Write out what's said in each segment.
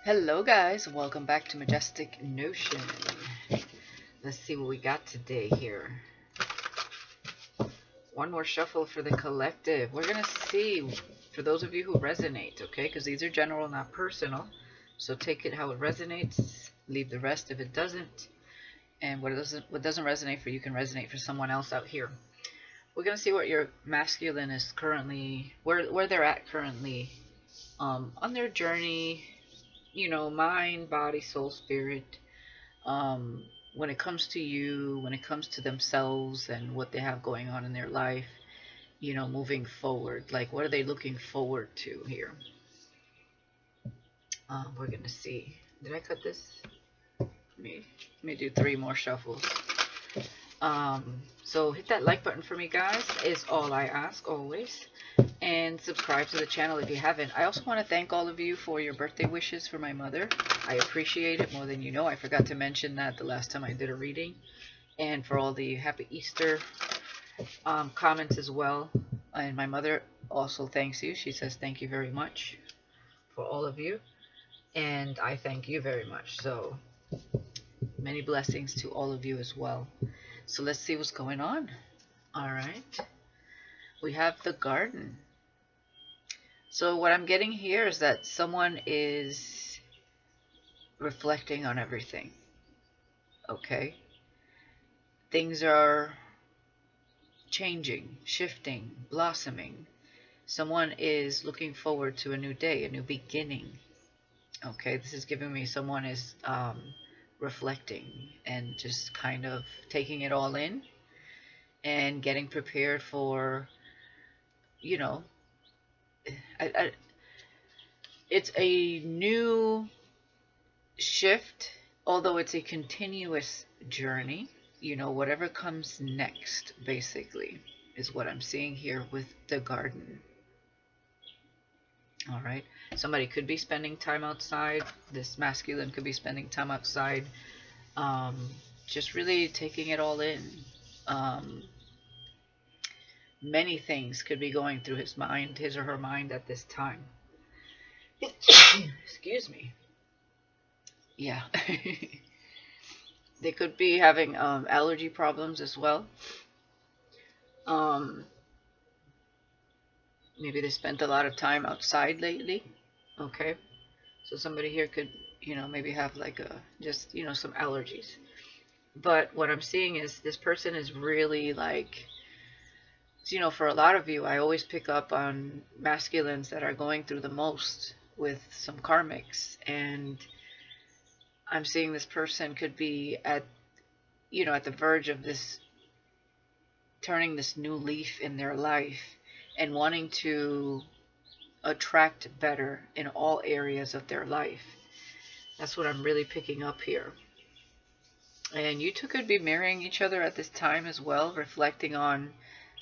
Hello guys, welcome back to Majestic Notion. Let's see what we got today here. One more shuffle for the collective. We're going to see, for those of you who resonate, okay? Because these are general, not personal. So take it how it resonates, leave the rest if it doesn't. And what doesn't resonate for you can resonate for someone else out here. We're going to see what your masculine is currently, where they're at currently on their journey, you know, mind, body, soul, spirit, when it comes to you, when it comes to themselves and what they have going on in their life, you know, moving forward. Like, what are they looking forward to here? We're going to see. Did I cut this? Let me do 3 more shuffles. So hit that like button for me, guys, is all I ask always. And subscribe to the channel if you haven't. I also want to thank all of you for your birthday wishes for my mother. I appreciate it more than you know. I forgot to mention that the last time I did a reading. And for all the Happy Easter comments as well. And my mother also thanks you. She says thank you very much for all of you. And I thank you very much. So many blessings to all of you as well. So let's see what's going on. All right. We have the garden. So what I'm getting here is that someone is reflecting on everything. Okay? Things are changing, shifting, blossoming. Someone is looking forward to a new day, a new beginning. Okay? This is giving me someone is reflecting and just kind of taking it all in and getting prepared for, you know, it's a new shift, although it's a continuous journey. You know, whatever comes next, basically, is what I'm seeing here with the garden. All right. Somebody could be spending time outside. This masculine could be spending time outside. Just really taking it all in. Many things could be going through his mind, his or her mind at this time. Excuse me. Yeah. They could be having allergy problems as well. Maybe they spent a lot of time outside lately. Okay. So somebody here could, you know, maybe have like just, you know, some allergies. But what I'm seeing is this person is really like, you know, for a lot of you, I always pick up on masculines that are going through the most with some karmics. And I'm seeing this person could be at, you know, at the verge of this, turning this new leaf in their life and wanting to attract better in all areas of their life. That's what I'm really picking up here. And you two could be marrying each other at this time as well, reflecting on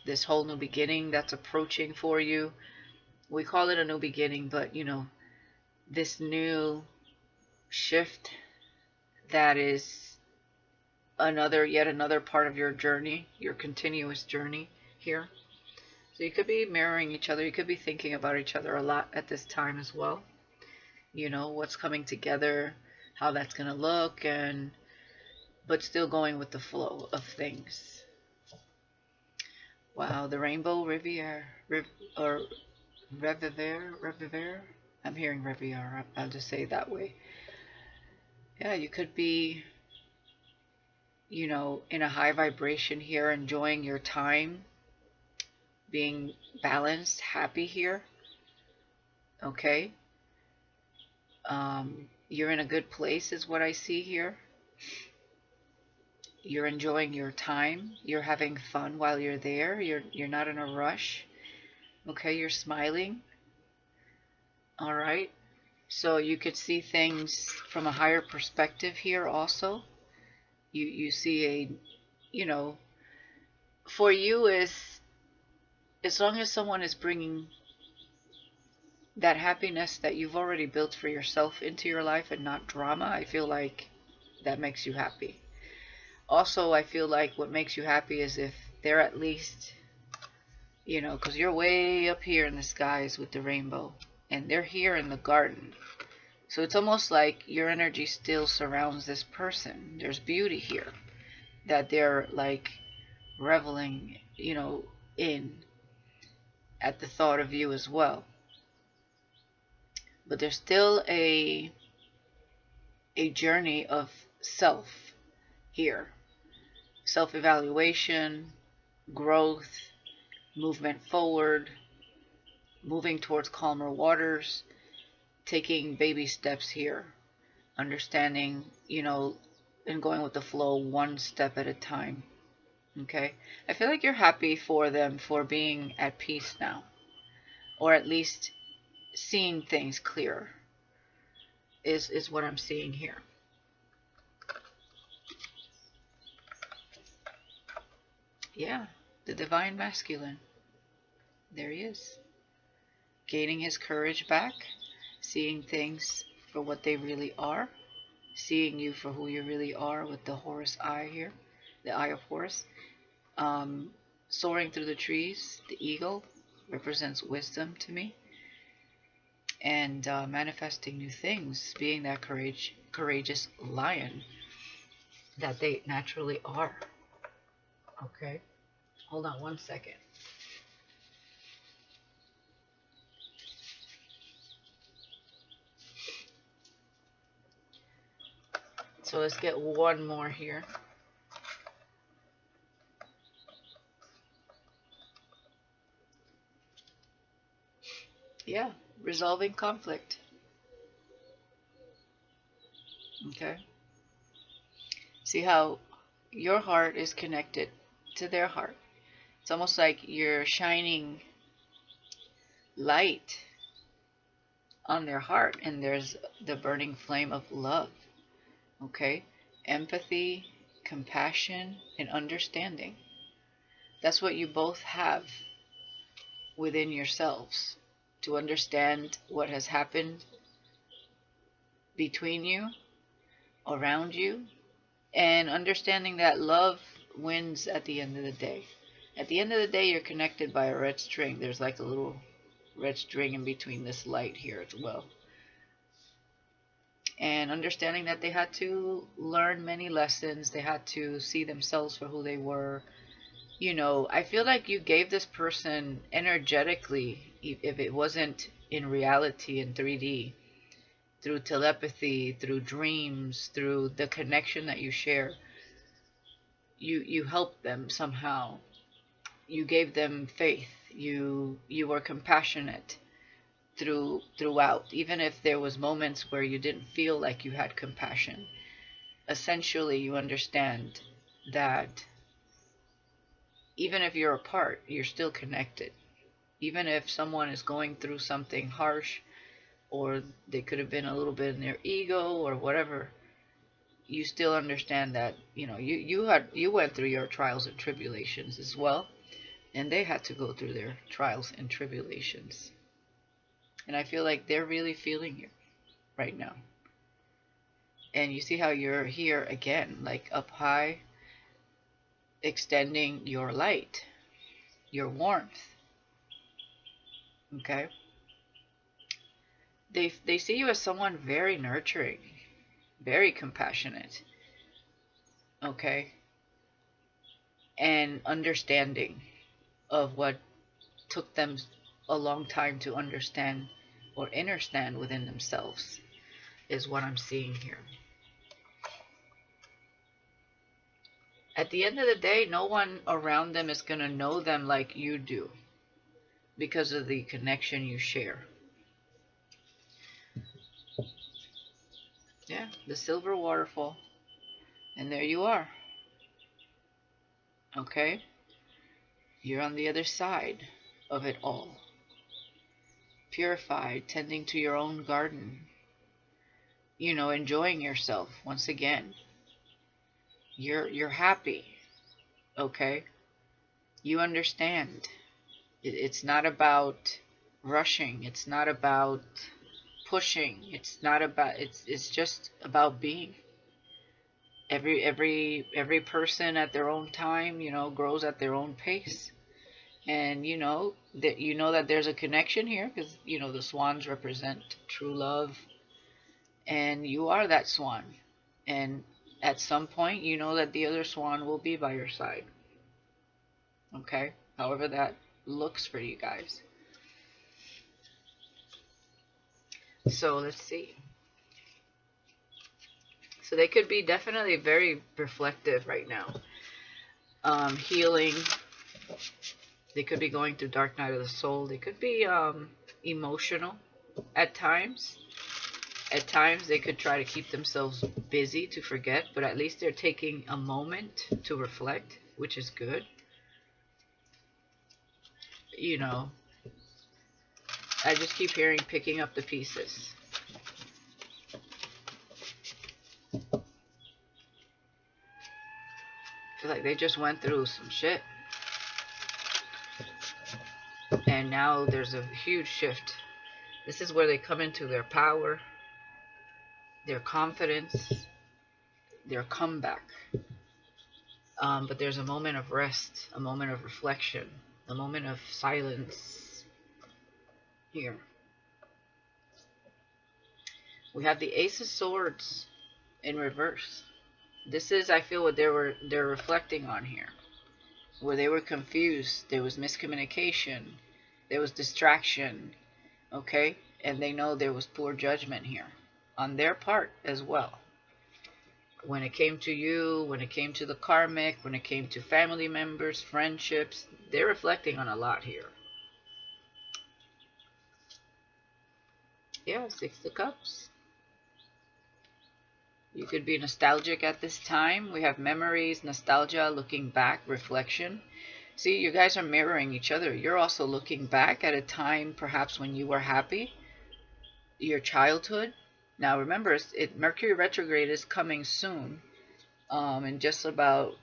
this whole new beginning that's approaching for you. We call it a new beginning, but you know, this new shift that is yet another part of your journey, your continuous journey here. So you could be mirroring each other. You could be thinking about each other a lot at this time as well. You know, what's coming together, how that's going to look, but still going with the flow of things. Wow, the Rainbow Riviera, Reviere. I'm hearing Riviera. I'll just say it that way. Yeah, you could be, you know, in a high vibration here, enjoying your time, being balanced, happy here. Okay. You're in a good place is what I see here. You're enjoying your time. You're having fun while you're there. You're not in a rush. Okay, you're smiling. All right. So you could see things from a higher perspective here also. You see a, you know, for you is, as long as someone is bringing that happiness that you've already built for yourself into your life and not drama, I feel like that makes you happy. Also, I feel like what makes you happy is if they're at least, you know, because you're way up here in the skies with the rainbow, and they're here in the garden. So it's almost like your energy still surrounds this person. There's beauty here that they're like reveling, in at the thought of you as well. But there's still a journey of self here. Self-evaluation, growth, movement forward, moving towards calmer waters, taking baby steps here, understanding, and going with the flow one step at a time. Okay? I feel like you're happy for them for being at peace now, or at least seeing things clearer is what I'm seeing here. Yeah, the divine masculine. There he is. Gaining his courage back, seeing things for what they really are, seeing you for who you really are with the Horus eye here, the eye of Horus. Soaring through the trees, the eagle represents wisdom to me. And manifesting new things, being that courageous lion that they naturally are. Okay, hold on one second. So let's get one more here. Yeah, resolving conflict. Okay. See how your heart is connected to their heart. It's almost like you're shining light on their heart, and there's the burning flame of love. Okay? Empathy, compassion, and understanding. That's what you both have within yourselves, to understand what has happened between you, around you, and understanding that love wins at the end of the day. At the end of the day, you're connected by a red string. There's like a little red string in between this light here as well. And understanding that they had to learn many lessons. They had to see themselves for who they were. I feel like you gave this person energetically, if it wasn't in reality in 3D, through telepathy, through dreams, through the connection that you share, you helped them somehow. You gave them faith. You were compassionate throughout, even if there was moments where you didn't feel like you had compassion. Essentially, you understand that even if you're apart, you're still connected. Even if someone is going through something harsh, or they could have been a little bit in their ego or whatever, you still understand that, you went through your trials and tribulations as well, and they had to go through their trials and tribulations. And I feel like they're really feeling you right now. And you see how you're here again, like up high, extending your light, your warmth. Okay? They see you as someone very nurturing, very compassionate. Okay? And understanding of what took them a long time to understand or understand within themselves is what I'm seeing here. At the end of the day, no one around them is going to know them like you do because of the connection you share. Yeah, the silver waterfall. And there you are. Okay? You're on the other side of it all. Purified, tending to your own garden. Enjoying yourself once again. You're happy. Okay? You understand. It's not about rushing. It's not about pushing. It's not about, it's just about being. Every person at their own time, grows at their own pace. And that there's a connection here, because the swans represent true love, And you are that swan. And at some point, you know that the other swan will be by your side. Okay? However that looks for you guys. So let's see. So they could be definitely very reflective right now. Healing. They could be going through dark night of the soul. They could be emotional at times. At times they could try to keep themselves busy to forget, but at least they're taking a moment to reflect, which is good. You know, I just keep hearing picking up the pieces. I feel like they just went through some shit. And now there's a huge shift. This is where they come into their power, their confidence, their comeback. But there's a moment of rest, a moment of reflection, a moment of silence here. We have the Ace of Swords in reverse. This is, I feel, what they're reflecting on here. Where they were confused, there was miscommunication, there was distraction, okay? And they know there was poor judgment here on their part as well. When it came to you, when it came to the karmic, when it came to family members, friendships, they're reflecting on a lot here. Yeah, Six of Cups. You could be nostalgic at this time. We have memories, nostalgia, looking back, reflection. See, you guys are mirroring each other. You're also looking back at a time perhaps when you were happy, your childhood. Now remember, Mercury retrograde is coming soon. In just about,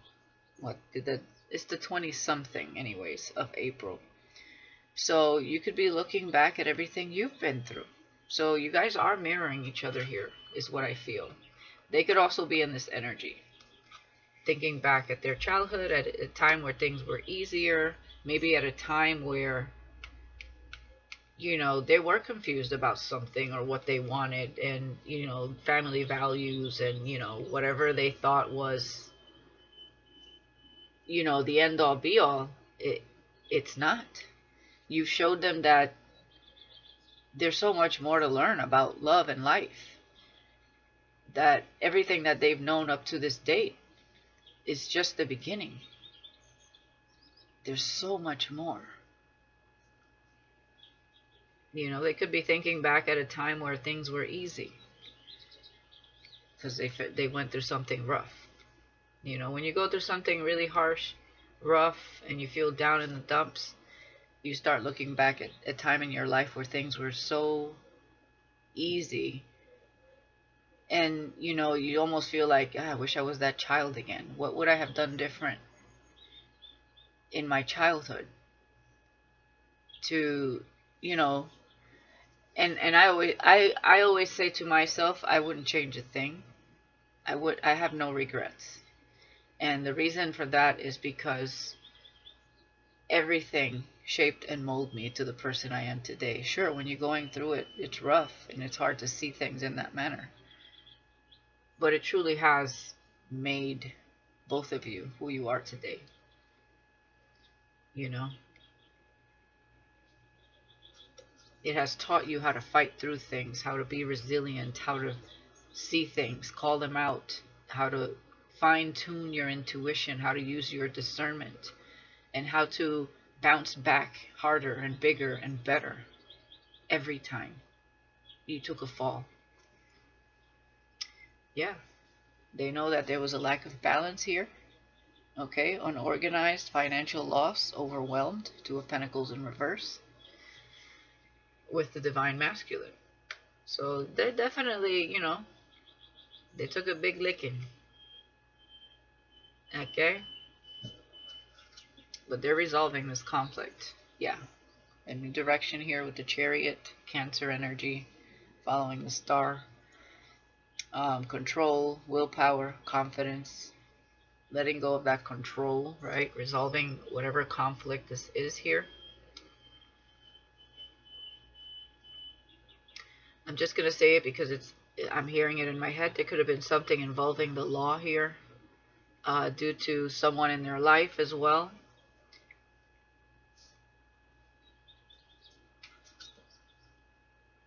it's the 20-something anyways of April. So you could be looking back at everything you've been through. So you guys are mirroring each other here, is what I feel. They could also be in this energy, thinking back at their childhood, at a time where things were easier, maybe at a time where, you know, they were confused about something or what they wanted, and, you know, family values and, you know, whatever they thought was, you know, the end all be all. It's not. You showed them that there's so much more to learn about love and life. That everything that they've known up to this date is just the beginning. There's so much more. You know, they could be thinking back at a time where things were easy because they went through something rough. You know, when you go through something really harsh, rough, and you feel down in the dumps, you start looking back at a time in your life where things were so easy. And, you know, you almost feel like, I wish I was that child again. What would I have done different in my childhood to, you know, and I always say to myself, I wouldn't change a thing. I have no regrets. And the reason for that is because everything shaped and molded me to the person I am today. Sure, when you're going through it, it's rough and it's hard to see things in that manner. But it truly has made both of you who you are today. You know? It has taught you how to fight through things, how to be resilient, how to see things, call them out, how to fine-tune your intuition, how to use your discernment, and how to bounce back harder and bigger and better every time you took a fall. Yeah, they know that there was a lack of balance here. Okay, unorganized, financial loss, overwhelmed, Two of Pentacles in reverse with the Divine Masculine. So they're definitely, you know, they took a big licking. Okay? But they're resolving this conflict. Yeah. A new direction here with the Chariot, Cancer energy, following the star. Control, willpower, confidence, letting go of that control, right? Resolving whatever conflict this is here. I'm just going to say it because it's I'm hearing it in my head. There could have been something involving the law here, due to someone in their life as well.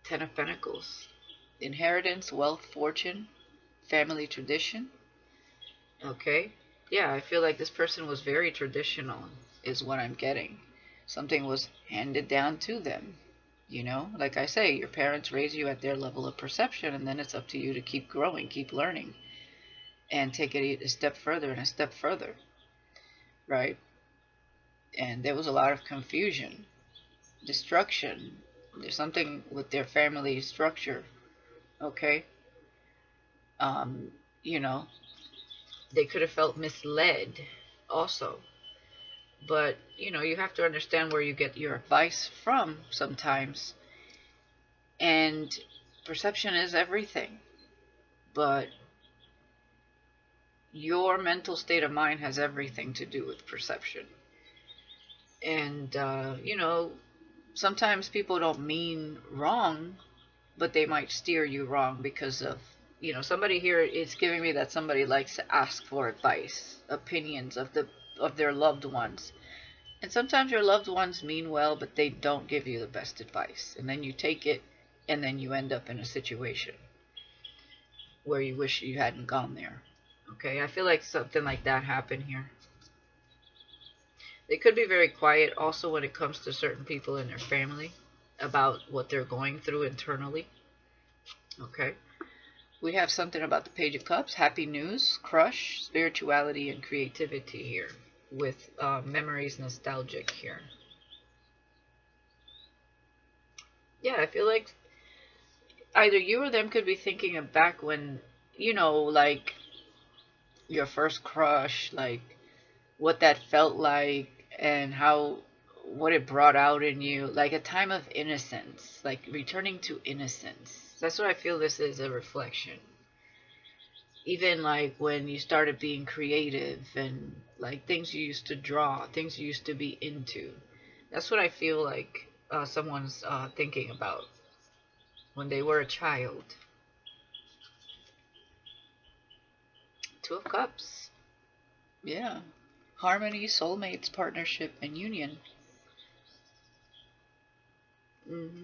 Ten of Pentacles. Inheritance, wealth, fortune, family tradition. Okay. Yeah, I feel like this person was very traditional, is what I'm getting. Something was handed down to them. You know, like I say, your parents raise you at their level of perception, and then it's up to you to keep growing, keep learning, and take it a step further and a step further, right? And there was a lot of confusion, destruction. There's something with their family structure, okay? Um, you know, they could have felt misled also. But, you know, you have to understand where you get your advice from sometimes. And perception is everything. But your mental state of mind has everything to do with perception. And, you know, sometimes people don't mean wrong, but they might steer you wrong because of, you know, somebody here, it's giving me that somebody likes to ask for advice, opinions of their loved ones. And sometimes your loved ones mean well, but they don't give you the best advice. And then you take it, and then you end up in a situation where you wish you hadn't gone there. Okay, I feel like something like that happened here. They could be very quiet also when it comes to certain people in their family about what they're going through internally. Okay. We have something about the Page of Cups, happy news, crush, spirituality, and creativity here with memories, nostalgic here. Yeah, I feel like either you or them could be thinking of back when, you know, like your first crush, like what that felt like and how, what it brought out in you, like a time of innocence, like returning to innocence. That's what I feel this is, a reflection. Even like when you started being creative and like things you used to draw, things you used to be into. That's what I feel like someone's thinking about when they were a child. Two of Cups. Yeah. Harmony, soulmates, partnership, and union. Hmm.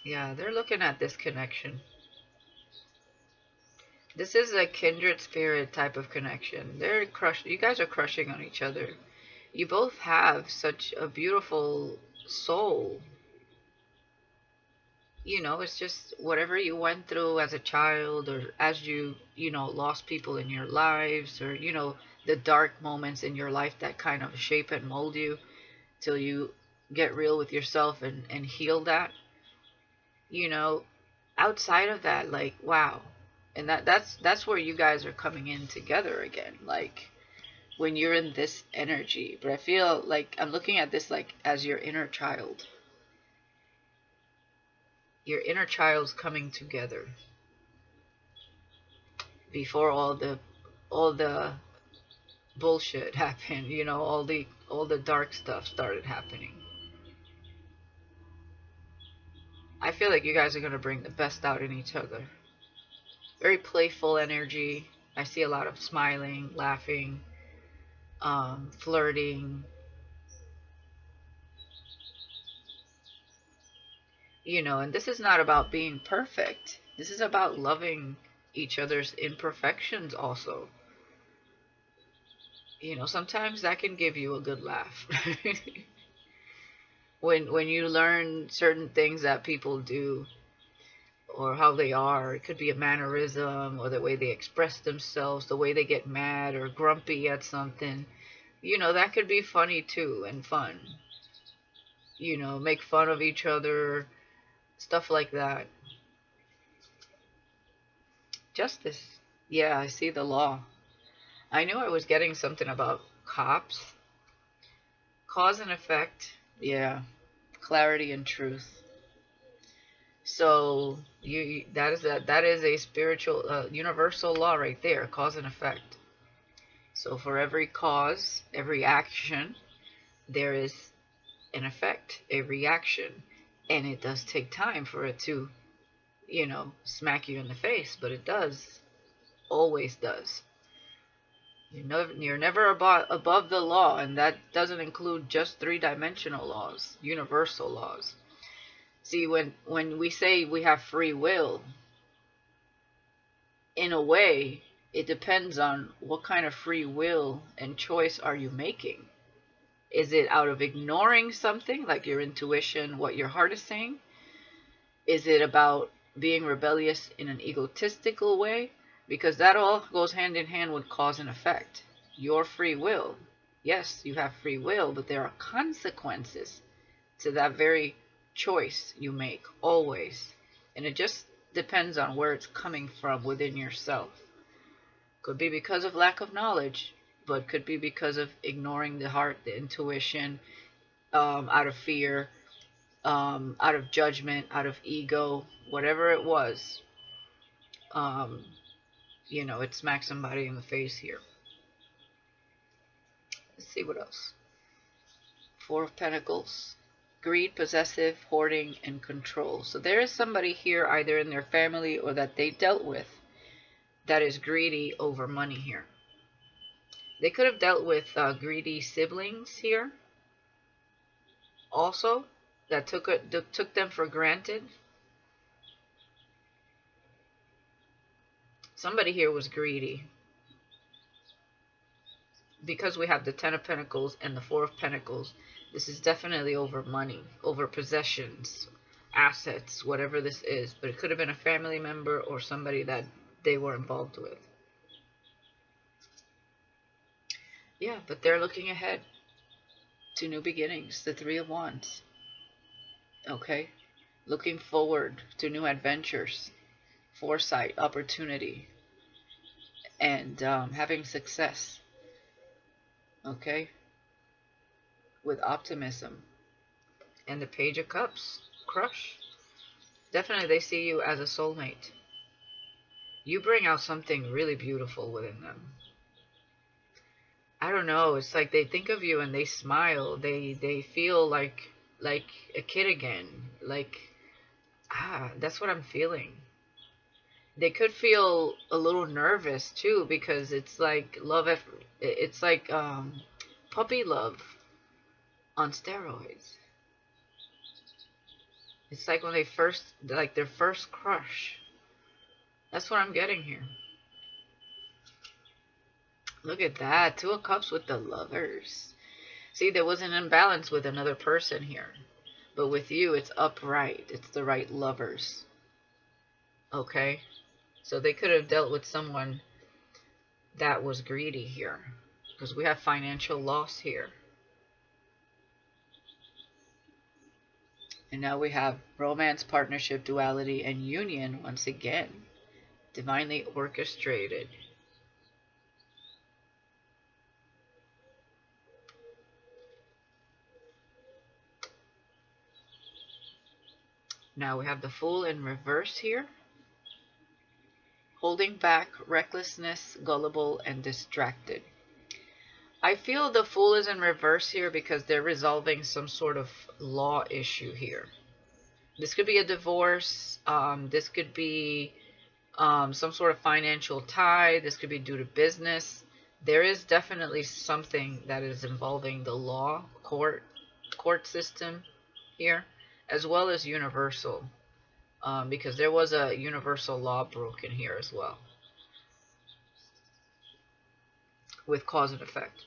Yeah, they're looking at this connection. This is a kindred spirit type of connection. They're crush. You guys are crushing on each other. You both have such a beautiful soul. You know, it's just whatever you went through as a child, or as you know, lost people in your lives, or, you know, the dark moments in your life that kind of shape and mold you till you get real with yourself and heal that, you know, outside of that, like, wow. And that's where you guys are coming in together again, like when you're in this energy. But I feel like I'm looking at this like as your inner child. Your inner child's coming together before all the bullshit happened, you know, all the dark stuff started happening. I feel like you guys are going to bring the best out in each other. Very playful energy. I see a lot of smiling, laughing, flirting, you know, and this is not about being perfect. This is about loving each other's imperfections also. You know, sometimes that can give you a good laugh. When you learn certain things that people do or how they are, it could be a mannerism or the way they express themselves, the way they get mad or grumpy at something. You know, that could be funny too and fun. You know, make fun of each other, stuff like that. Justice. Yeah, I see the law. I knew I was getting something about cops. Cause and effect. Yeah. Clarity and truth. So that is a spiritual universal law right there, cause and effect. So for every cause, every action, there is an effect, a reaction. And it does take time for it to, you know, smack you in the face, but it does. Always does. You're never above the law, and that doesn't include just three-dimensional laws, universal laws. See, when we say we have free will, in a way, it depends on what kind of free will and choice are you making. Is it out of ignoring something, like your intuition, what your heart is saying? Is it about being rebellious in an egotistical way? Because that all goes hand in hand with cause and effect. Your free will. Yes, you have free will, but there are consequences to that very choice you make, always. And it just depends on where it's coming from within yourself. Could be because of lack of knowledge, but could be because of ignoring the heart, the intuition, out of fear, out of judgment, out of ego, whatever it was. You know, it smacks somebody in the face here. Let's see what else. Four of Pentacles. Greed, possessive, hoarding, and control. So there is somebody here, either in their family or that they dealt with, that is greedy over money here. They could have dealt with greedy siblings here also, that took them for granted. Somebody here was greedy. Because we have the Ten of Pentacles and the Four of Pentacles, this is definitely over money, over possessions, assets, whatever this is. But it could have been a family member or somebody that they were involved with. Yeah, but they're looking ahead to new beginnings, the Three of Wands. Okay? Looking forward to new adventures, foresight, opportunity, and having success. Okay? With optimism. And the Page of Cups, crush. Definitely they see you as a soulmate. You bring out something really beautiful within them. I don't know, it's like they think of you and they smile. They feel like a kid again. Like, that's what I'm feeling. They could feel a little nervous too, because it's like it's like puppy love on steroids. It's like when they first, like their first crush. That's what I'm getting here. Look at that. Two of Cups with the Lovers. See, there was an imbalance with another person here. But with you, it's upright. It's the right lovers. Okay? So they could have dealt with someone that was greedy here. Because we have financial loss here. And now we have romance, partnership, duality, and union once again. Divinely orchestrated. Now we have the Fool in reverse here. Holding back, recklessness, gullible, and distracted. I feel the Fool is in reverse here because they're resolving some sort of law issue here. This could be a divorce. This could be some sort of financial tie. This could be due to business. There is definitely something that is involving the law, court system here, as well as universal, because there was a universal law broken here as well, with cause and effect.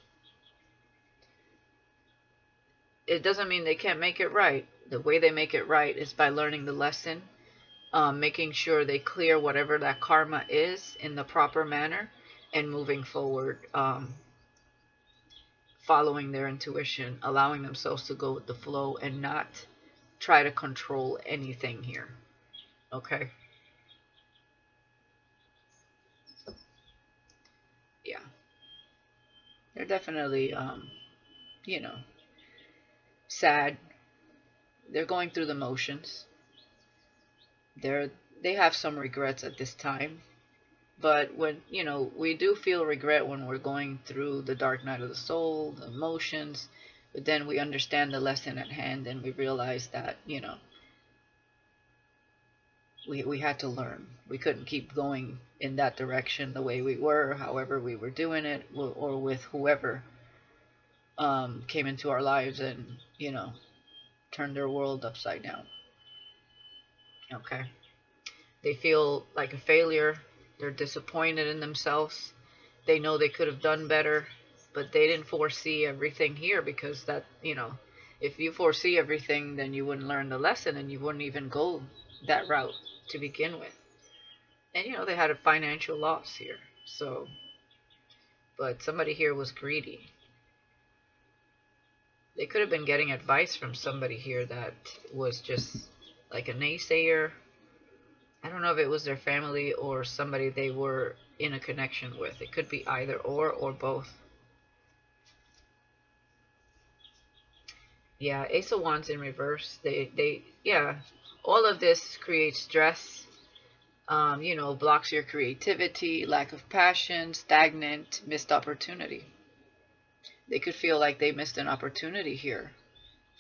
It doesn't mean they can't make it right. The way they make it right is by learning the lesson, making sure they clear whatever that karma is in the proper manner, and moving forward, following their intuition, allowing themselves to go with the flow and not try to control anything here. Okay? Yeah. They're definitely, you know, sad. They're going through the motions. They have some regrets at this time. But when, we do feel regret when we're going through the dark night of the soul, the emotions, but then we understand the lesson at hand and we realize that, we had to learn. We couldn't keep going in that direction the way we were, however we were doing it, or with whoever came into our lives and, turned their world upside down. Okay. They feel like a failure. They're disappointed in themselves. They know they could have done better, but they didn't foresee everything here, because that, if you foresee everything, then you wouldn't learn the lesson and you wouldn't even go that route to begin with. And, they had a financial loss here. So, but somebody here was greedy. They could have been getting advice from somebody here that was just like a naysayer. I don't know if it was their family or somebody they were in a connection with. It could be either or both. Yeah, Ace of Wands in reverse. Yeah, all of this creates stress. Blocks your creativity, lack of passion, stagnant, missed opportunity. They could feel like they missed an opportunity here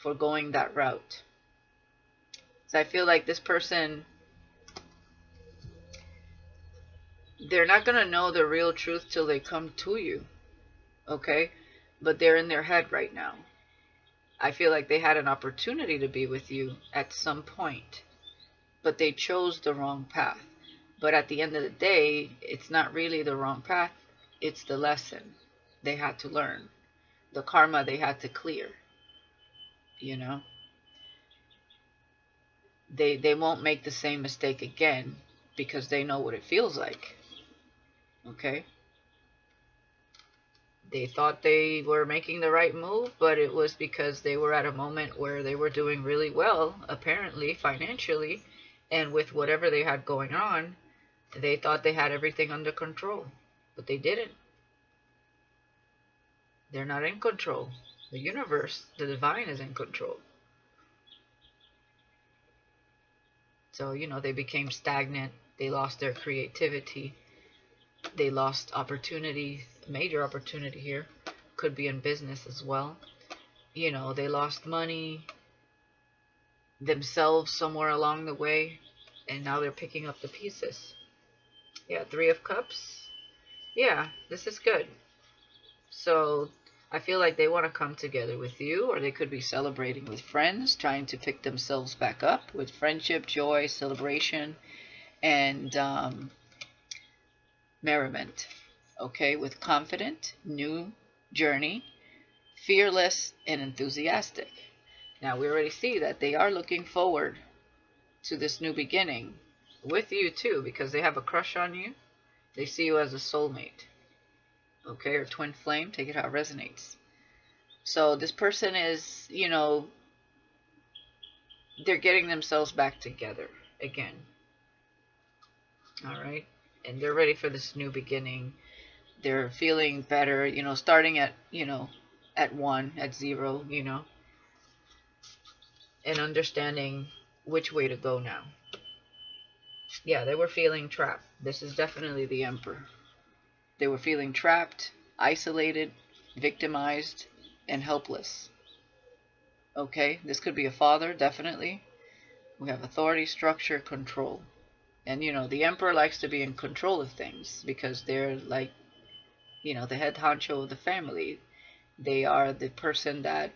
for going that route. So I feel like this person, they're not going to know the real truth till they come to you, okay? But they're in their head right now. I feel like they had an opportunity to be with you at some point, but they chose the wrong path. But at the end of the day, it's not really the wrong path. It's the lesson they had to learn, the karma they had to clear. They won't make the same mistake again because they know what it feels like. Okay? They thought they were making the right move, but it was because they were at a moment where they were doing really well, apparently, financially, and with whatever they had going on, they thought they had everything under control, but they didn't. They're not in control. The universe, the divine, is in control. So, they became stagnant. They lost their creativity. They lost opportunity, major opportunity here. Could be in business as well. They lost money, themselves somewhere along the way, and now they're picking up the pieces. Yeah, Three of Cups. Yeah, this is good. So I feel like they want to come together with you, or they could be celebrating with friends, trying to pick themselves back up with friendship, joy, celebration, and merriment. Okay, with confident, new journey, fearless, and enthusiastic. Now we already see that they are looking forward to this new beginning with you too, because they have a crush on you. They see you as a soulmate. Okay, or twin flame, take it how it resonates. So this person is, they're getting themselves back together again. All right, and they're ready for this new beginning. They're feeling better, starting at, at 1, at 0, and understanding which way to go now. Yeah, they were feeling trapped. This is definitely the Emperor. They were feeling trapped, isolated, victimized, and helpless. Okay, this could be a father, definitely. We have authority, structure, control. And, the Emperor likes to be in control of things because they're like, the head honcho of the family. They are the person that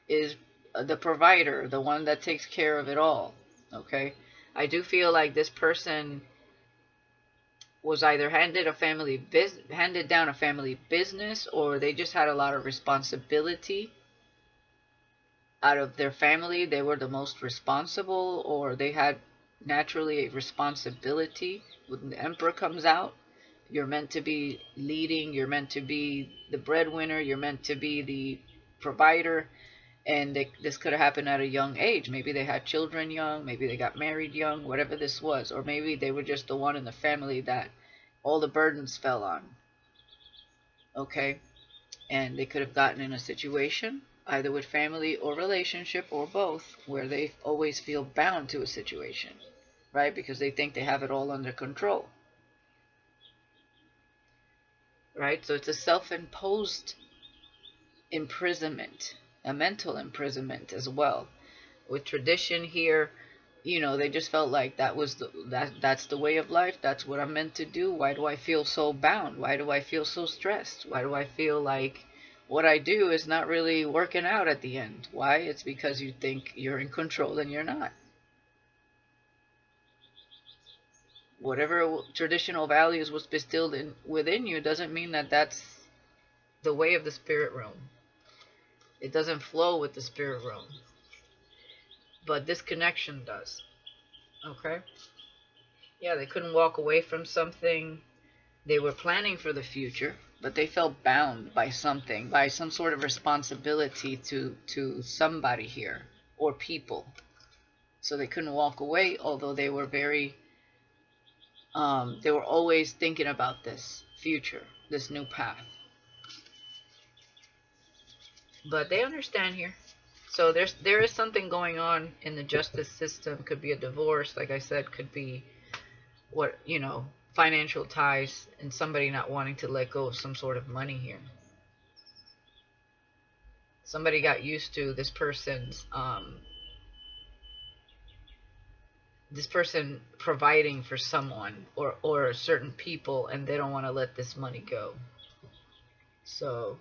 is the provider, the one that takes care of it all. Okay, I do feel like this person was either handed down a family business, or they just had a lot of responsibility out of their family. They were the most responsible, or they had naturally a responsibility. When the Emperor comes out, you're meant to be leading, you're meant to be the breadwinner, you're meant to be the provider. And this could have happened at a young age. Maybe they had children young, maybe they got married young, whatever this was. Or maybe they were just the one in the family that all the burdens fell on. Okay? And they could have gotten in a situation, either with family or relationship or both, where they always feel bound to a situation, right? Because they think they have it all under control. right? So it's a self-imposed imprisonment, a mental imprisonment as well. With tradition here, you know, they just felt like that's the way of life. That's what I'm meant to do. Why do I feel so bound? Why do I feel so stressed? Why do I feel like what I do is not really working out at the end? Why? It's because you think you're in control and you're not. Whatever traditional values was bestilled within you doesn't mean that that's the way of the spirit realm. It doesn't flow with the spirit realm. But this connection does. Okay? Yeah, they couldn't walk away from something. They were planning for the future, but they felt bound by something, by some sort of responsibility to somebody here or people. So they couldn't walk away, although they were they were always thinking about this future, this new path. But they understand here. So there is something going on in the justice system. Could be a divorce, like I said, could be what, you know, financial ties and somebody not wanting to let go of some sort of money here. Somebody got used to this person providing for someone or certain people, and they don't want to let this money go. So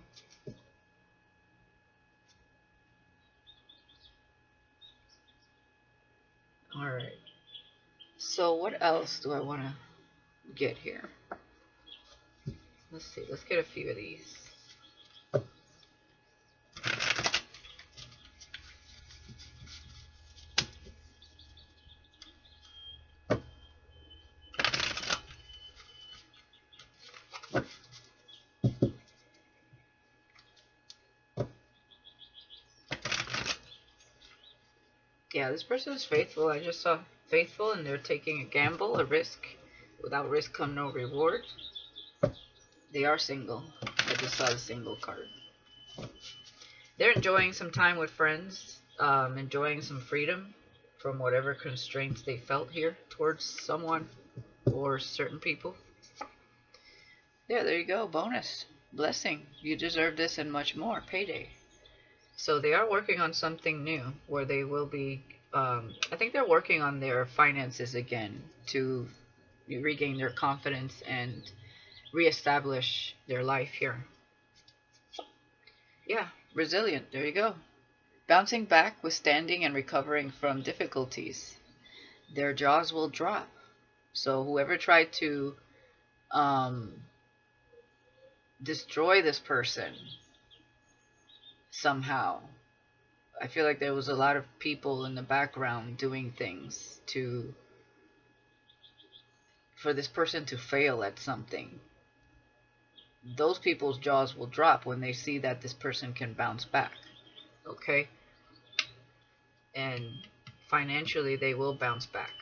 all right. So what else do I want to get here? Let's see. Let's get a few of these. Yeah, this person is faithful. I just saw faithful, and they're taking a gamble, a risk. Without risk come no reward. They are single. I just saw the single card. They're enjoying some time with friends, enjoying some freedom from whatever constraints they felt here towards someone or certain people. Yeah, there you go. Bonus. Blessing. You deserve this and much more. Payday. So they are working on something new where they will be, I think they're working on their finances again to regain their confidence and reestablish their life here. Yeah, resilient. There you go. Bouncing back, withstanding, and recovering from difficulties. Their jaws will drop. So whoever tried to destroy this person somehow, I feel like there was a lot of people in the background doing things for this person to fail at something. Those people's jaws will drop when they see that this person can bounce back. Okay? And financially, they will bounce back.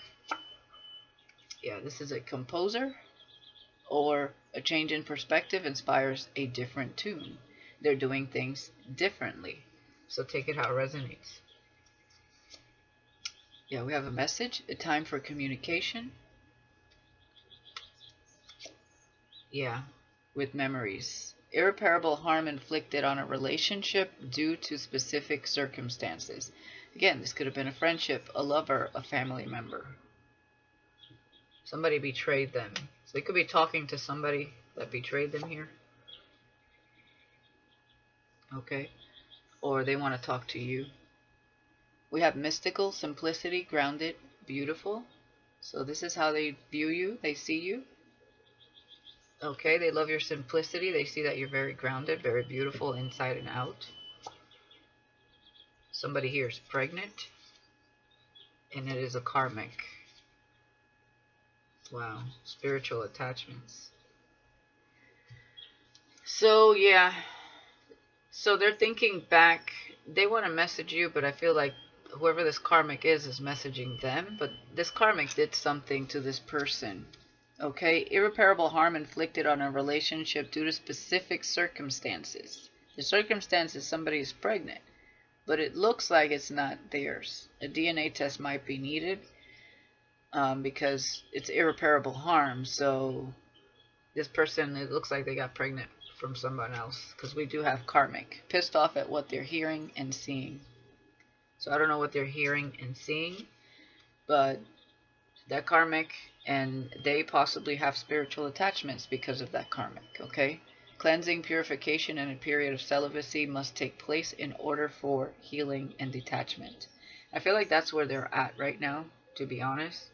Yeah, this is a composer, or a change in perspective inspires a different tune. They're doing things differently. So take it how it resonates. Yeah, we have a message, a time for communication. Yeah, with memories. Irreparable harm inflicted on a relationship due to specific circumstances. Again, this could have been a friendship, a lover, a family member. Somebody betrayed them. So they could be talking to somebody that betrayed them here. Okay. Or they want to talk to you. We have mystical, simplicity, grounded, beautiful. So this is how they view you. They see you. Okay, they love your simplicity. They see that you're very grounded, very beautiful inside and out. Somebody here is pregnant, and it is a karmic. Wow, spiritual attachments. So yeah, so they're thinking back. They want to message you, but I feel like whoever this karmic is messaging them. But this karmic did something to this person. Okay, irreparable harm inflicted on a relationship due to specific circumstances. The circumstance is somebody is pregnant, but it looks like it's not theirs. A DNA test might be needed because it's irreparable harm. So This person, it looks like they got pregnant from someone else, because we do have karmic. Pissed off at what they're hearing and seeing. So I don't know what they're hearing and seeing, but that karmic, and they possibly have spiritual attachments because of that karmic, okay? Cleansing, purification, and a period of celibacy must take place in order for healing and detachment. I feel like that's where they're at right now, to be honest.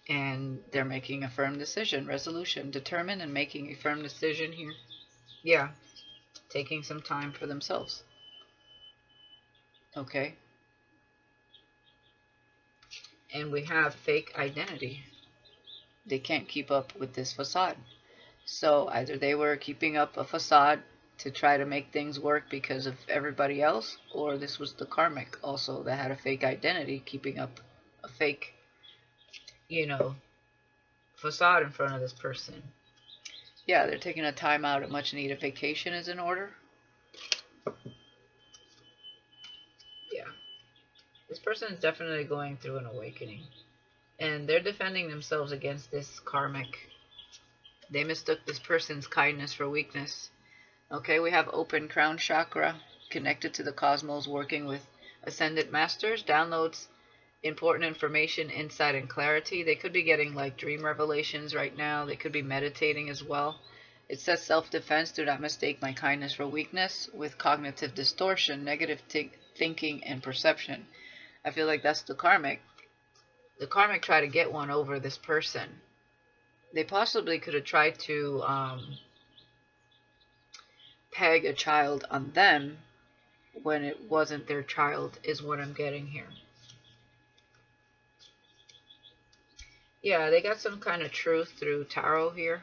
And they're making a firm decision, resolution, determined and making a firm decision here. Yeah, taking some time for themselves. Okay. And we have fake identity. They can't keep up with this facade. So either they were keeping up a facade to try to make things work because of everybody else, or this was the karmic also that had a fake identity, keeping up a fake, facade in front of this person. Yeah, they're taking a time out. A much needed vacation is in order. Yeah. This person is definitely going through an awakening. And they're defending themselves against this karmic. They mistook this person's kindness for weakness. Okay, we have open crown chakra, connected to the cosmos, working with ascended masters, downloads important information, insight, and clarity. They could be getting like dream revelations right now. They could be meditating as well. It says self-defense. Do not mistake my kindness for weakness. With cognitive distortion, negative thinking, and perception. I feel like that's the karmic. The karmic tried to get one over this person. They possibly could have tried to peg a child on them when it wasn't their child, is what I'm getting here. Yeah, they got some kind of truth through tarot here.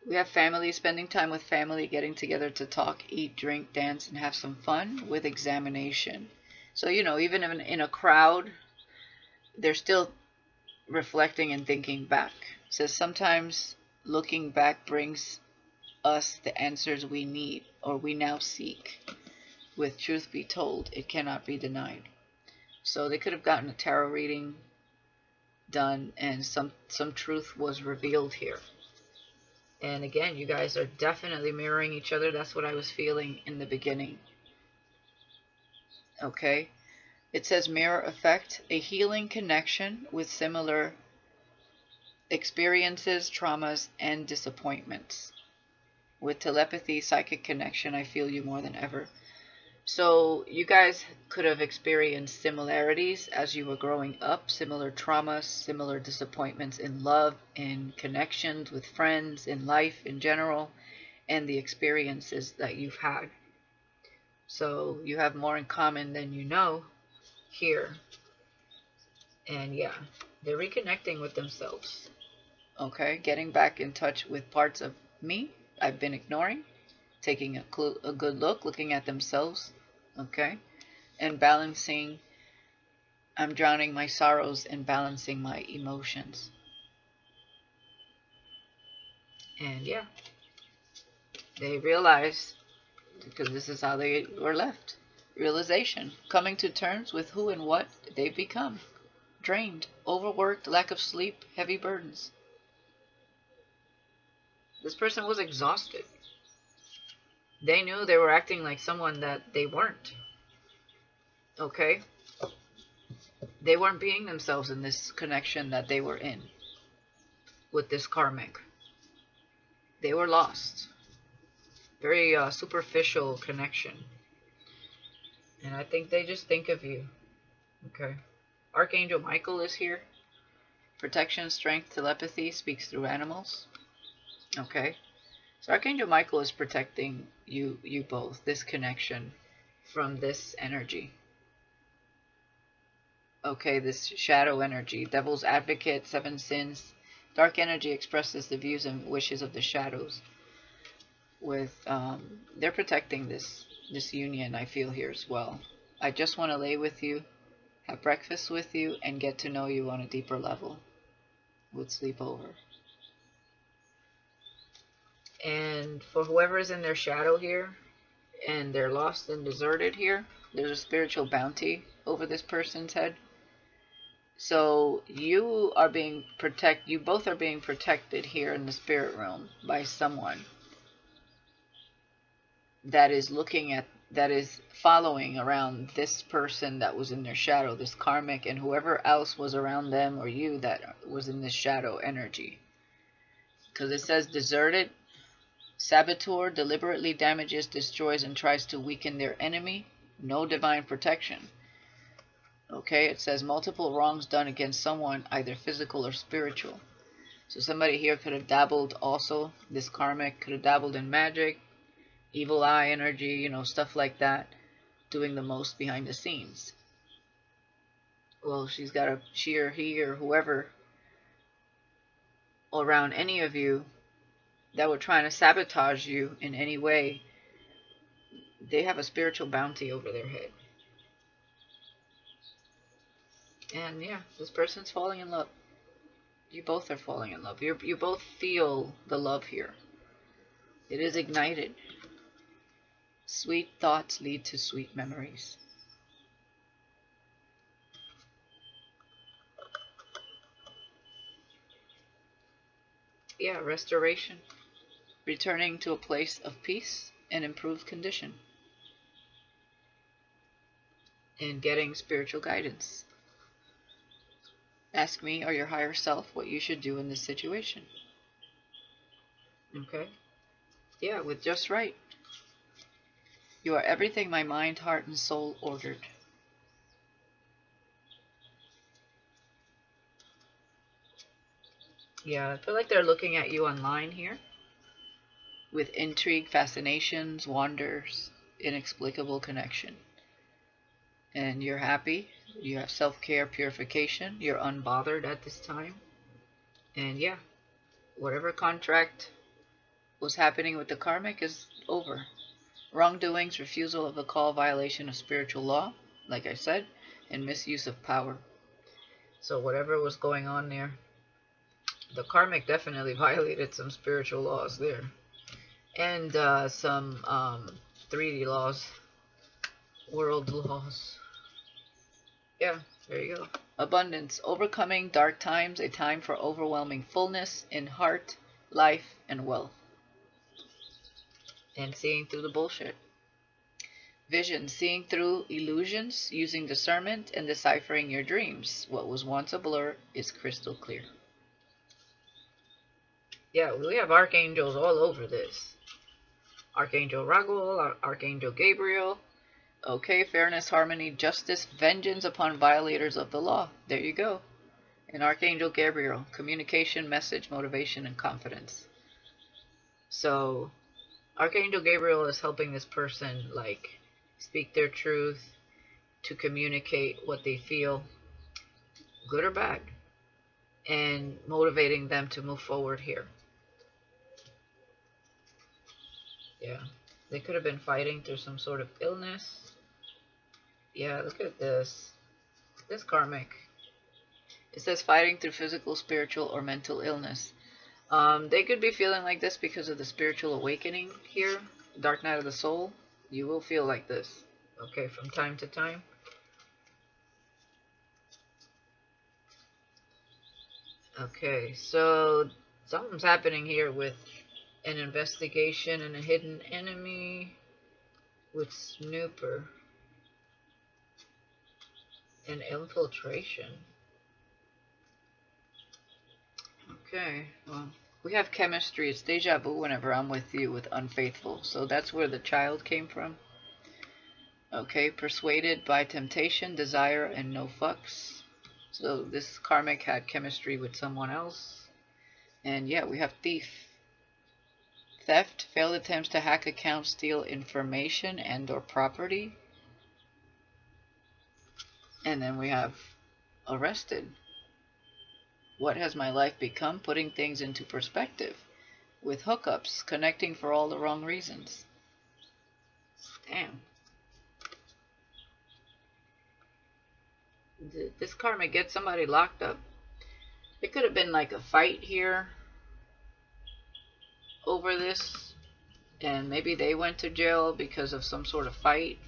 We have family, spending time with family, getting together to talk, eat, drink, dance, and have some fun with examination. So, even in a crowd, they're still reflecting and thinking back. It says sometimes looking back brings us the answers we need or we now seek. With truth be told, it cannot be denied. So they could have gotten a tarot reading done and some truth was revealed here. And again, you guys are definitely mirroring each other. That's what I was feeling in the beginning. Okay. It says mirror effect, a healing connection with similar experiences, traumas, and disappointments. With telepathy, psychic connection, I feel you more than ever. So you guys could have experienced similarities as you were growing up, similar traumas, similar disappointments in love, in connections with friends, in life in general, and the experiences that you've had. So you have more in common than you know here. And yeah, they're reconnecting with themselves. Okay, getting back in touch with parts of me I've been ignoring, taking a good look, looking at themselves. Okay, and balancing. I'm drowning my sorrows and balancing my emotions. And yeah, they realize, because this is how they were left. Realization, coming to terms with who and what they've become. Drained, overworked, lack of sleep, heavy burdens. This person was exhausted. They knew they were acting like someone that they weren't. Okay? They weren't being themselves in this connection that they were in with this karmic. They were lost. Very superficial connection. And I think they just think of you. Okay? Archangel Michael is here. Protection, strength, telepathy, speaks through animals. Okay? So Archangel Michael is protecting you both, this connection from this energy. Okay, this shadow energy, devil's advocate, seven sins. Dark energy expresses the views and wishes of the shadows. With they're protecting this union, I feel here as well. I just want to lay with you, have breakfast with you, and get to know you on a deeper level. Would sleep over. And for whoever is in their shadow here, and they're lost and deserted here, there's a spiritual bounty over this person's head. So you both are being protected here in the spirit realm by someone that is following around this person that was in their shadow, this karmic, and whoever else was around them or you that was in this shadow energy. Because it says deserted, saboteur deliberately damages, destroys, and tries to weaken their enemy. No divine protection. Okay, it says multiple wrongs done against someone, either physical or spiritual. So somebody here could have dabbled also, this karmic could have dabbled in magic, evil eye energy, stuff like that, doing the most behind the scenes. Well, she or he or whoever around any of you that were trying to sabotage you in any way, they have a spiritual bounty over their head. And yeah, this person's falling in love. You both are falling in love. You both feel the love here. It is ignited. Sweet thoughts lead to sweet memories. Yeah, restoration. Returning to a place of peace and improved condition. And getting spiritual guidance. Ask me or your higher self what you should do in this situation. Okay? Yeah, with just right. You are everything my mind, heart, and soul ordered. Yeah, I feel like they're looking at you online here. With intrigue, fascinations, wonders, inexplicable connection. And you're happy. You have self-care, purification. You're unbothered at this time. And yeah, whatever contract was happening with the karmic is over. Wrongdoings, refusal of the call, violation of spiritual law, like I said, and misuse of power. So whatever was going on there, the karmic definitely violated some spiritual laws there. And some 3D laws, world laws. Yeah, there you go. Abundance, overcoming dark times, a time for overwhelming fullness in heart, life, and wealth. And seeing through the bullshit. Vision, seeing through illusions, using discernment, and deciphering your dreams. What was once a blur is crystal clear. Yeah, we have archangels all over this. Archangel Raguel, Archangel Gabriel. Okay, fairness, harmony, justice, vengeance upon violators of the law. There you go. And Archangel Gabriel, communication, message, motivation, and confidence. So, Archangel Gabriel is helping this person, speak their truth, to communicate what they feel, good or bad, and motivating them to move forward here. Yeah, they could have been fighting through some sort of illness. Yeah, look at this. This karmic. It says fighting through physical, spiritual, or mental illness. They could be feeling like this because of the spiritual awakening here. Dark night of the soul. You will feel like this. Okay, from time to time. Okay, so something's happening here with an investigation and a hidden enemy with Snooper. And infiltration. Okay, well, we have chemistry. It's deja vu whenever I'm with you with unfaithful. So that's where the child came from. Okay, persuaded by temptation, desire, and no fucks. So this karmic had chemistry with someone else. And yeah, we have thief. Theft, failed attempts to hack accounts, steal information and or property. And then we have arrested. What has my life become? Putting things into perspective. With hookups, connecting for all the wrong reasons. Damn. This karma gets somebody locked up. It could have been like a fight here over this. And maybe they went to jail because of some sort of fight.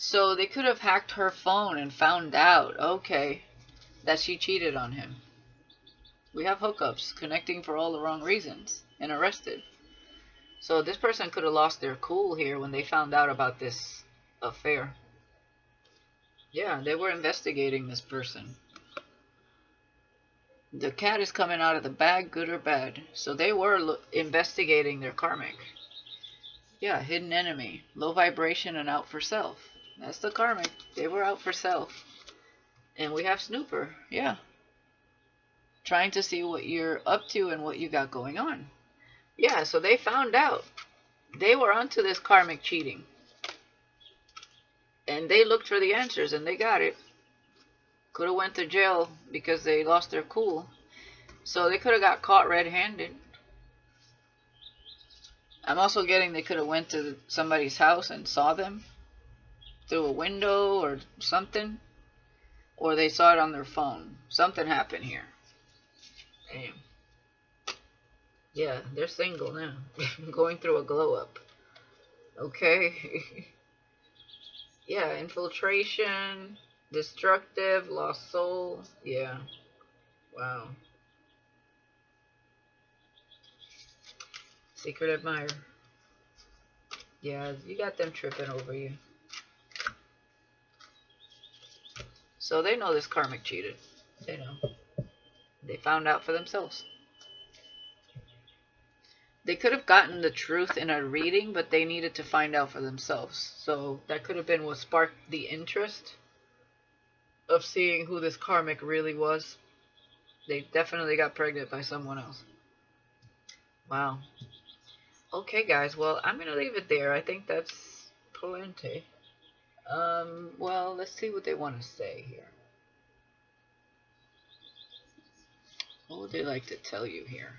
So they could have hacked her phone and found out, okay, that she cheated on him. We have hookups connecting for all the wrong reasons and arrested. So this person could have lost their cool here when they found out about this affair. Yeah, they were investigating this person. The cat is coming out of the bag, good or bad. So they were investigating their karmic. Yeah, hidden enemy, low vibration and out for self. That's the karmic. They were out for self. And we have snooper. Yeah. Trying to see what you're up to and what you got going on. Yeah, so they found out. They were onto this karmic cheating. And they looked for the answers and they got it. Could have went to jail because they lost their cool. So they could have got caught red-handed. I'm also getting they could have went to somebody's house and saw them through a window or something. Or they saw it on their phone. Something happened here. Damn. Yeah, they're single now. Going through a glow-up. Okay. Yeah, infiltration, destructive, lost soul. Yeah. Wow. Secret admirer. Yeah, you got them tripping over you. So they know this karmic cheated. They know. They found out for themselves. They could have gotten the truth in a reading, but they needed to find out for themselves. So that could have been what sparked the interest of seeing who this karmic really was. They definitely got pregnant by someone else. Wow. Okay, guys. Well, I'm going to leave it there. I think that's plenty. Well, let's see what they want to say here. What would they like to tell you here?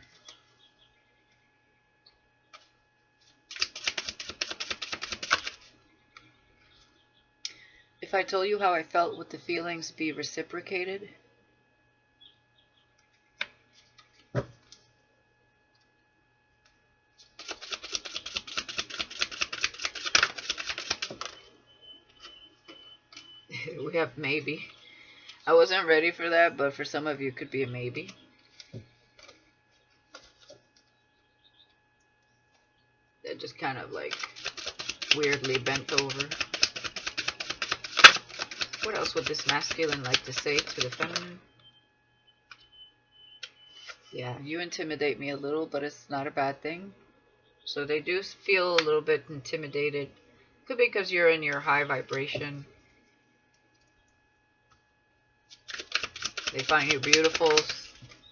If I told you how I felt, would the feelings be reciprocated? We have maybe. I wasn't ready for that, but for some of you it could be a maybe. That just kind of like weirdly bent over. What else would this masculine like to say to the feminine? Yeah, you intimidate me a little, but it's not a bad thing. So they do feel a little bit intimidated. Could be because you're in your high vibration. They find you beautiful.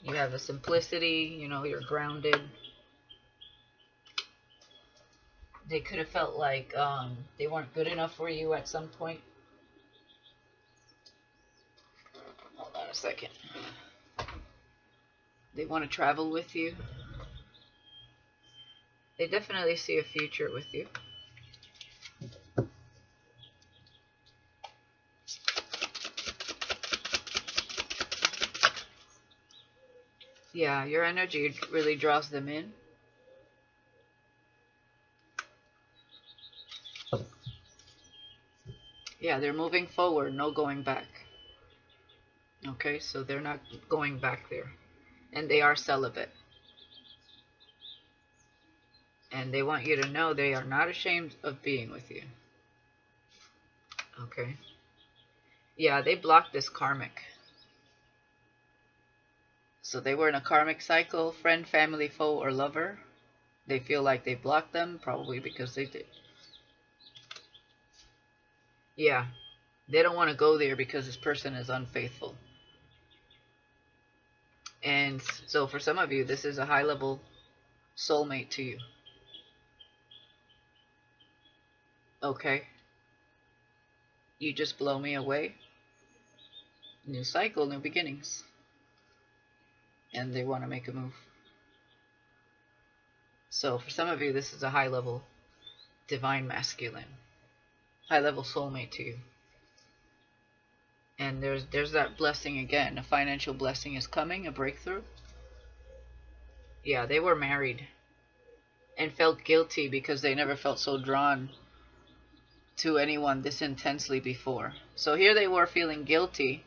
You have a simplicity, you know, you're grounded. They could have felt like they weren't good enough for you at some point. Hold on a second. They want to travel with you. They definitely see a future with you. Yeah, your energy really draws them in. Yeah, they're moving forward, no going back. Okay, so they're not going back there. And they are celibate. And they want you to know they are not ashamed of being with you. Okay. Yeah, they blocked this karmic. So they were in a karmic cycle, friend, family, foe, or lover. They feel like they blocked them, probably because they did. Yeah, they don't want to go there because this person is unfaithful. And so for some of you, this is a high-level soulmate to you. Okay. You just blow me away. New cycle, new beginnings. And they want to make a move. So for some of you, this is a high-level divine masculine. High-level soulmate to you. And there's that blessing again. A financial blessing is coming, a breakthrough. Yeah, they were married and felt guilty because they never felt so drawn to anyone this intensely before. So here they were feeling guilty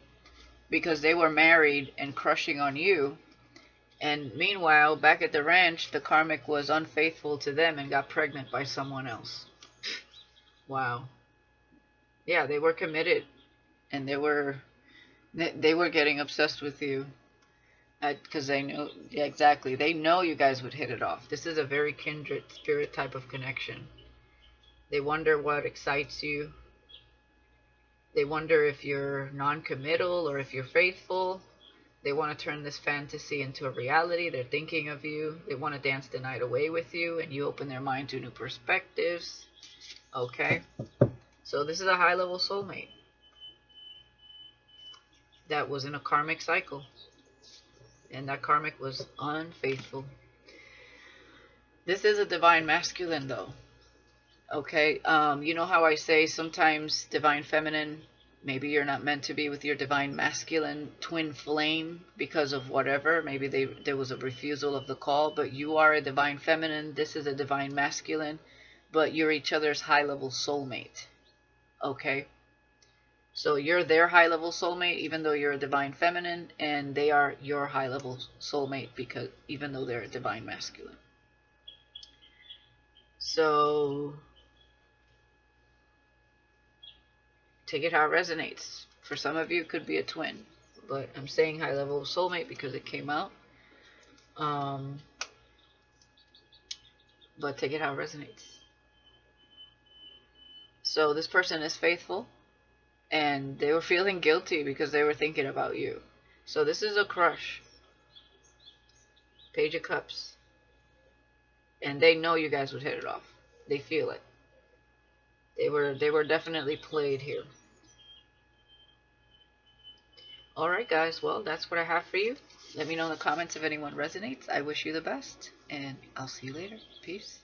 because they were married and crushing on you. And meanwhile, back at the ranch, the Karmic was unfaithful to them and got pregnant by someone else. Wow. Yeah, they were committed, and they were getting obsessed with you because they knew, yeah, exactly. They know you guys would hit it off. This is a very kindred spirit type of connection. They wonder what excites you. They wonder if you're non-committal or if you're faithful. They want to turn this fantasy into a reality. They're thinking of you. They want to dance the night away with you, and you open their mind to new perspectives. Okay? So this is a high-level soulmate that was in a karmic cycle, and that karmic was unfaithful. This is a divine masculine, though. Okay? You know how I say sometimes divine feminine, maybe you're not meant to be with your divine masculine twin flame because of whatever. Maybe there was a refusal of the call, but you are a divine feminine. This is a divine masculine, but you're each other's high-level soulmate. Okay? So you're their high-level soulmate even though you're a divine feminine, and they are your high-level soulmate because even though they're a divine masculine. So take it how it resonates. For some of you, it could be a twin, but I'm saying high-level soulmate because it came out. But take it how it resonates. So this person is faithful, and they were feeling guilty because they were thinking about you. So this is a crush. Page of Cups. And they know you guys would hit it off. They feel it. They were definitely played here. Alright guys, well that's what I have for you. Let me know in the comments if anyone resonates. I wish you the best, and I'll see you later. Peace.